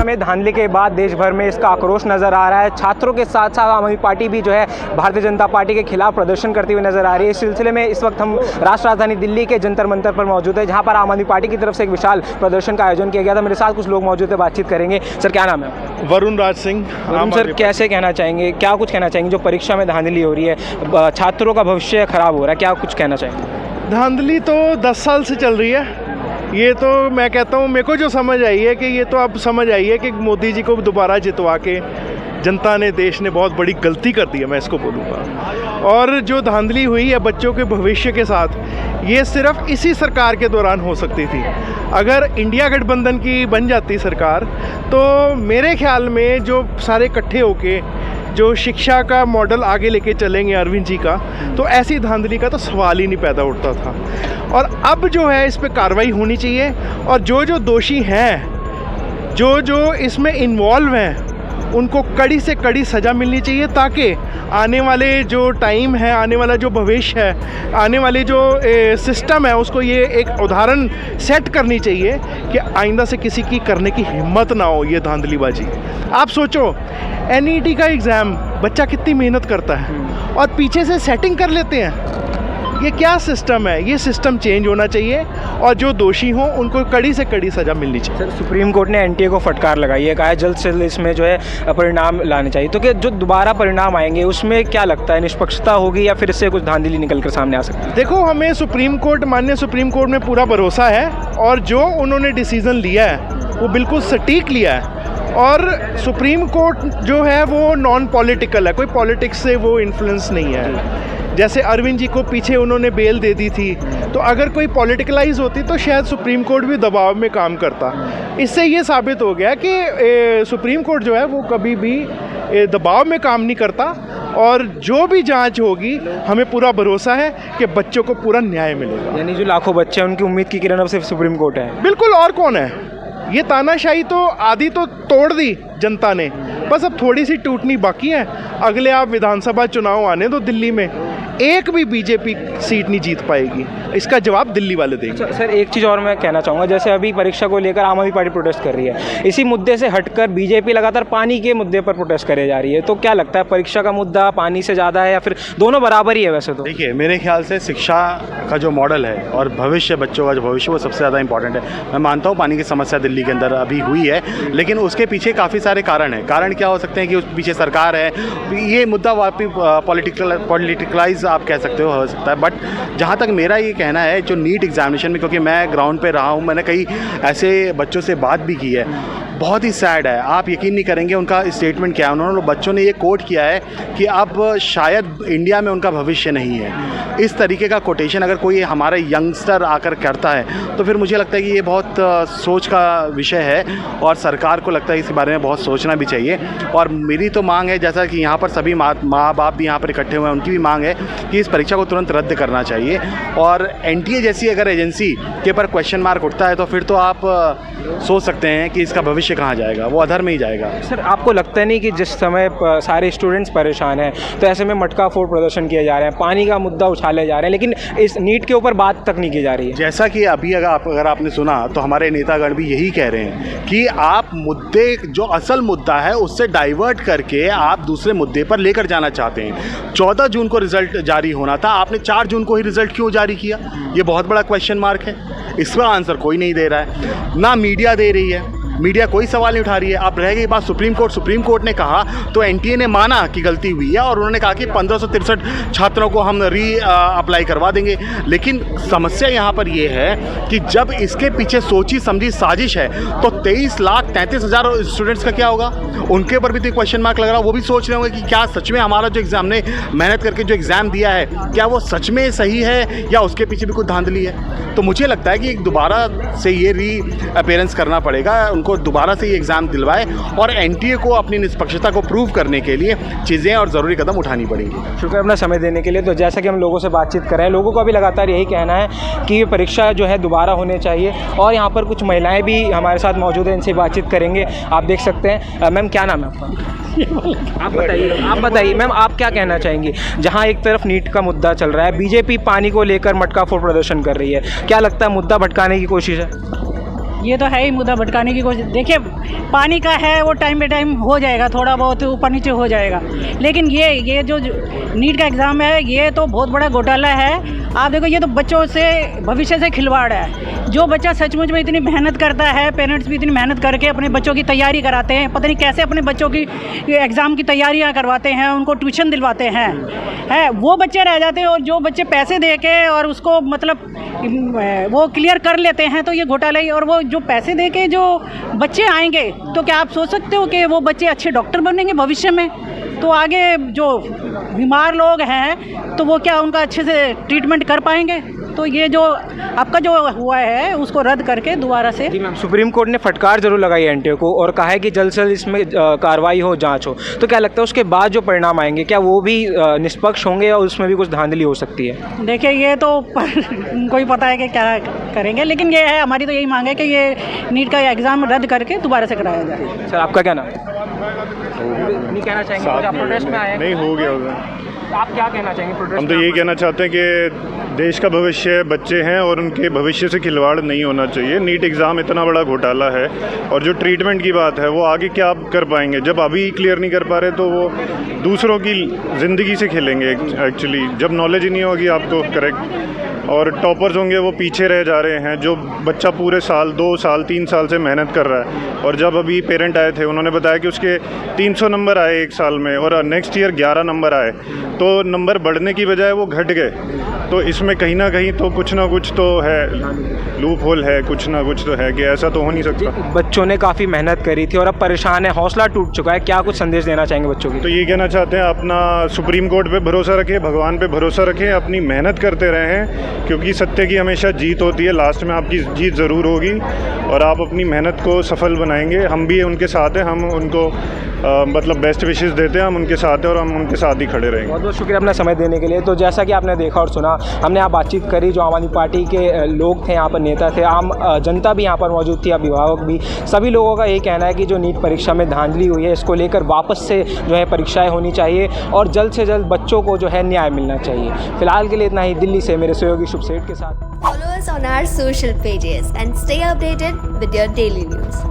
में धांधली के बाद देश भर में इसका आक्रोश नज़र आ रहा है। छात्रों के साथ साथ आम आदमी पार्टी भी जो है भारतीय जनता पार्टी के खिलाफ प्रदर्शन करती हुई नजर आ रही है। इस सिलसिले में इस वक्त हम राष्ट्र राजधानी दिल्ली के जंतर मंतर पर मौजूद है, जहाँ पर आम आदमी पार्टी की तरफ से एक विशाल प्रदर्शन का आयोजन किया गया था। मेरे साथ कुछ लोग मौजूद है, बातचीत करेंगे। सर, क्या नाम है? वरुण राज सिंह। सर, कैसे कहना चाहेंगे, क्या कुछ कहना चाहेंगे? जो परीक्षा में धांधली हो रही है, छात्रों का भविष्य खराब हो रहा है, क्या कुछ कहना चाहेंगे? धांधली तो 10 साल से चल रही है। ये तो मैं कहता हूँ, मेरे को जो समझ आई है कि ये तो अब समझ आई है कि मोदी जी को दोबारा जितवा के जनता ने, देश ने बहुत बड़ी गलती कर दी है, मैं इसको बोलूँगा। और जो धांधली हुई है बच्चों के भविष्य के साथ, ये सिर्फ इसी सरकार के दौरान हो सकती थी। अगर इंडिया गठबंधन की बन जाती सरकार तो मेरे ख्याल में जो सारे इकट्ठे होके जो शिक्षा का मॉडल आगे लेके चलेंगे अरविंद जी का, तो ऐसी धांधली का तो सवाल ही नहीं पैदा उठता था। और अब जो है इस पे कार्रवाई होनी चाहिए, और जो जो दोषी हैं, जो जो इसमें इन्वॉल्व हैं, उनको कड़ी से कड़ी सज़ा मिलनी चाहिए, ताकि आने वाले जो टाइम है, आने वाला जो भविष्य है, आने वाले जो सिस्टम है, उसको ये एक उदाहरण सेट करनी चाहिए कि आइंदा से किसी की करने की हिम्मत ना हो ये धांधलीबाजी। आप सोचो, NET का एग्ज़ाम बच्चा कितनी मेहनत करता है और पीछे से सेटिंग कर लेते हैं। ये क्या सिस्टम है? ये सिस्टम चेंज होना चाहिए, और जो दोषी हों उनको कड़ी से कड़ी सज़ा मिलनी चाहिए। सर, सुप्रीम कोर्ट ने NTA को फटकार लगाई है, कहा है जल्द से जल्द इसमें जो है परिणाम लाने चाहिए। तो क्या जो दोबारा परिणाम आएंगे उसमें क्या लगता है, निष्पक्षता होगी या फिर इससे कुछ धांधली निकल कर सामने आ सकती है? देखो, हमें सुप्रीम कोर्ट, माननीय सुप्रीम कोर्ट में पूरा भरोसा है, और जो उन्होंने डिसीज़न लिया है वो बिल्कुल सटीक लिया है। और सुप्रीम कोर्ट जो है वो नॉन पॉलिटिकल है, कोई पॉलिटिक्स से वो इन्फ्लुएंस नहीं है। जैसे अरविंद जी को पीछे उन्होंने बेल दे दी थी, तो अगर कोई पॉलिटिकलाइज होती तो शायद सुप्रीम कोर्ट भी दबाव में काम करता। इससे ये साबित हो गया कि सुप्रीम कोर्ट जो है वो कभी भी दबाव में काम नहीं करता, और जो भी जांच होगी हमें पूरा भरोसा है कि बच्चों को पूरा न्याय मिलेगा। यानी जो लाखों बच्चे हैं उनकी उम्मीद की किरण अब सिर्फ सुप्रीम कोर्ट है। बिल्कुल, और कौन है? ये तानाशाही तो आधी तो तोड़ दी जनता ने, बस अब थोड़ी सी टूटनी बाकी है। अगले आप विधानसभा चुनाव आने दो, दिल्ली में एक भी बीजेपी सीट नहीं जीत पाएगी। इसका जवाब दिल्ली वाले देंगे। सर, एक चीज़ और मैं कहना चाहूँगा, जैसे अभी परीक्षा को लेकर आम आदमी पार्टी प्रोटेस्ट कर रही है, इसी मुद्दे से हटकर बीजेपी लगातार पानी के मुद्दे पर प्रोटेस्ट करे जा रही है। तो क्या लगता है, परीक्षा का मुद्दा पानी से ज़्यादा है या फिर दोनों बराबर ही है? वैसे तो देखिए, मेरे ख्याल से शिक्षा का जो मॉडल है और भविष्य, बच्चों का जो भविष्य, वो सबसे ज़्यादा इंपॉर्टेंट है। मैं मानता हूँ पानी की समस्या दिल्ली के अंदर अभी हुई है, लेकिन उसके पीछे काफ़ी सारे कारण हैं। कारण क्या हो सकते हैं कि उस पीछे सरकार है, ये मुद्दा वापस पॉलिटिकलाइज आप कह सकते हो सकता है। बट जहाँ तक मेरा ये कहना है, जो नीट एग्जामिनेशन में, क्योंकि मैं ग्राउंड पे रहा हूँ, मैंने कई ऐसे बच्चों से बात भी की है, बहुत ही सैड है। आप यकीन नहीं करेंगे उनका स्टेटमेंट क्या है। उन्होंने, बच्चों ने ये कोट किया है कि अब शायद इंडिया में उनका भविष्य नहीं है। इस तरीके का कोटेशन अगर कोई हमारा यंगस्टर आकर करता है तो फिर मुझे लगता है कि ये बहुत सोच का विषय है, और सरकार को लगता है इस बारे में बहुत सोचना भी चाहिए। और मेरी तो मांग है, जैसा कि यहाँ पर सभी माँ बाप भी यहाँ पर इकट्ठे हुए हैं, उनकी भी मांग है कि इस परीक्षा को तुरंत रद्द करना चाहिए। और NTA जैसी अगर एजेंसी के ऊपर क्वेश्चन मार्क उठता है तो फिर तो आप सोच सकते हैं कि इसका भविष्य कहाँ जाएगा, वो अधर में ही जाएगा। सर, आपको लगता नहीं कि जिस समय सारे स्टूडेंट्स परेशान हैं, तो ऐसे में मटका फोड़ प्रदर्शन किए जा रहे हैं, पानी का मुद्दा उछाले जा रहे हैं, लेकिन इस नीट के ऊपर बात तक नहीं की जा रही है? जैसा कि अभी अगर आपने सुना तो हमारे नेतागण भी यही कह रहे हैं कि आप मुद्दे, जो असल मुद्दा है उससे डाइवर्ट करके आप दूसरे मुद्दे पर लेकर जाना चाहते हैं। 14 जून को रिजल्ट जारी होना था, आपने 4 जून को ही रिजल्ट क्यों जारी किया? ये बहुत बड़ा क्वेश्चन मार्क है। इसका आंसर कोई नहीं दे रहा है, ना मीडिया दे रही है, मीडिया कोई सवाल नहीं उठा रही है। अब रह गई बात सुप्रीम कोर्ट ने कहा तो NTA ने माना कि गलती हुई है, और उन्होंने कहा कि 1563 छात्रों को हम अप्लाई करवा देंगे। लेकिन समस्या यहाँ पर ये है कि जब इसके पीछे सोची समझी साजिश है तो 23,33,000 स्टूडेंट्स का क्या होगा? उनके ऊपर भी तो क्वेश्चन मार्क लग रहा है। वो भी सोच रहे होंगे कि क्या सच में हमारा जो एग्ज़ाम ने मेहनत करके जो एग्ज़ाम दिया है, क्या वो सच में सही है या उसके पीछे भी कुछ धांधली है? तो मुझे लगता है कि दोबारा से ये रीअपेयरेंस करना पड़ेगा, उनको दोबारा से ये एग्ज़ाम दिलवाए, और NTA को अपनी निष्पक्षता को प्रूव करने के लिए चीज़ें और ज़रूरी कदम उठानी पड़ेंगी। शुक्रिया अपना समय देने के लिए। तो जैसा कि हम लोगों से बातचीत कर रहे हैं, लोगों का भी लगातार यही कहना है कि ये परीक्षा जो है दोबारा होने चाहिए, और यहाँ पर कुछ महिलाएं भी हमारे साथ मौजूद हैं, इनसे बातचीत करेंगे। आप देख सकते हैं। मैम, क्या नाम है आपका? आप बताइए मैम, आप क्या कहना चाहेंगी? जहाँ एक तरफ नीट का मुद्दा चल रहा है, बीजेपी पानी को लेकर मटका फोड़ प्रदर्शन कर रही है, क्या लगता है मुद्दा भटकाने की कोशिश है? ये तो है ही मुद्दा भटकाने की कोशिश। देखिए पानी का है वो टाइम पे टाइम हो जाएगा, थोड़ा बहुत ऊपर नीचे हो जाएगा, लेकिन ये जो नीट का एग्ज़ाम है ये तो बहुत बड़ा घोटाला है। आप देखो ये तो बच्चों से भविष्य से खिलवाड़ है। जो बच्चा सचमुच में इतनी मेहनत करता है, पेरेंट्स भी इतनी मेहनत करके अपने बच्चों की तैयारी कराते हैं, पता नहीं कैसे अपने बच्चों की एग्ज़ाम की तैयारियां करवाते हैं, उनको ट्यूशन दिलवाते हैं, वो बच्चे रह जाते हैं। और जो बच्चे पैसे दे के और उसको मतलब वो क्लियर कर लेते हैं तो ये घोटाला ही। और वो जो पैसे दे के जो बच्चे आएंगे तो क्या आप सोच सकते हो कि वो बच्चे अच्छे डॉक्टर बनेंगे भविष्य में? तो आगे जो बीमार लोग हैं तो वो क्या उनका अच्छे से ट्रीटमेंट कर पाएंगे? तो ये जो आपका जो हुआ है उसको रद्द करके दोबारा से। जी मैम, सुप्रीम कोर्ट ने फटकार जरूर लगाई है एनटीए को और कहा है कि जल्द से जल्द इसमें कार्रवाई हो, जांच हो। तो क्या लगता है उसके बाद जो परिणाम आएंगे क्या वो भी निष्पक्ष होंगे या उसमें भी कुछ धांधली हो सकती है? देखिए ये तो उनको ही पता है कि क्या करेंगे, लेकिन ये है हमारी तो यही मांग है कि ये नीट का एग्ज़ाम रद्द करके दोबारा से कराया जाए। सर आपका क्या नाम? नहीं कहना चाहेंगे आप प्रोटेस्ट में आए हैं? नहीं हो गया होगा। आप क्या कहना चाहेंगे प्रोटेस्ट? हम तो यही कहना चाहते हैं कि देश का भविष्य बच्चे हैं और उनके भविष्य से खिलवाड़ नहीं होना चाहिए। नीट एग्ज़ाम इतना बड़ा घोटाला है और जो ट्रीटमेंट की बात है वो आगे क्या कर पाएंगे? जब अभी क्लियर नहीं कर पा रहे तो वो दूसरों की ज़िंदगी से खेलेंगे एक्चुअली। जब नॉलेज ही नहीं होगी आपको करेक्ट, और टॉपर्स होंगे वो पीछे रह जा रहे हैं। जो बच्चा पूरे साल 2 साल 3 साल से मेहनत कर रहा है और जब अभी पेरेंट आए थे उन्होंने बताया कि उसके 300 नंबर आए एक साल में और नेक्स्ट ईयर 11 नंबर आए, तो नंबर बढ़ने की बजाय वो घट गए। तो इसमें कहीं ना कहीं तो कुछ ना कुछ तो है, लूप होल है, कुछ ना कुछ तो है कि ऐसा तो हो नहीं सकता। बच्चों ने काफ़ी मेहनत करी थी और अब परेशान है, हौसला टूट चुका है, क्या कुछ संदेश देना चाहेंगे बच्चों की? तो ये कहना चाहते हैं अपना सुप्रीम कोर्ट पे भरोसा रखें, भगवान पे भरोसा रखें, अपनी मेहनत करते रहें क्योंकि सत्य की हमेशा जीत होती है। लास्ट में आपकी जीत ज़रूर होगी और आप अपनी मेहनत को सफल बनाएंगे। हम भी उनके साथ हैं, हम उनको मतलब बेस्ट विशेस देते हैं, हम उनके साथ हैं और हम उनके साथ ही खड़े रहेंगे। बहुत बहुत शुक्रिया अपना समय देने के लिए। तो जैसा कि आपने देखा और सुना, हमने यहाँ बातचीत करी, जो आम आदमी पार्टी के लोग थे, यहाँ पर नेता थे, आम जनता भी यहाँ पर मौजूद थी, अभिभावक भी। सभी लोगों का यही कहना है कि जो नीट परीक्षा में धांधली हुई है इसको लेकर वापस से जो है परीक्षाएँ होनी चाहिए और जल्द से जल्द बच्चों को जो है न्याय मिलना चाहिए। फिलहाल के लिए इतना ही। दिल्ली से मेरे सहयोगी शुभ सेठ के साथ। Follow us on our social pages and stay updated with your daily news.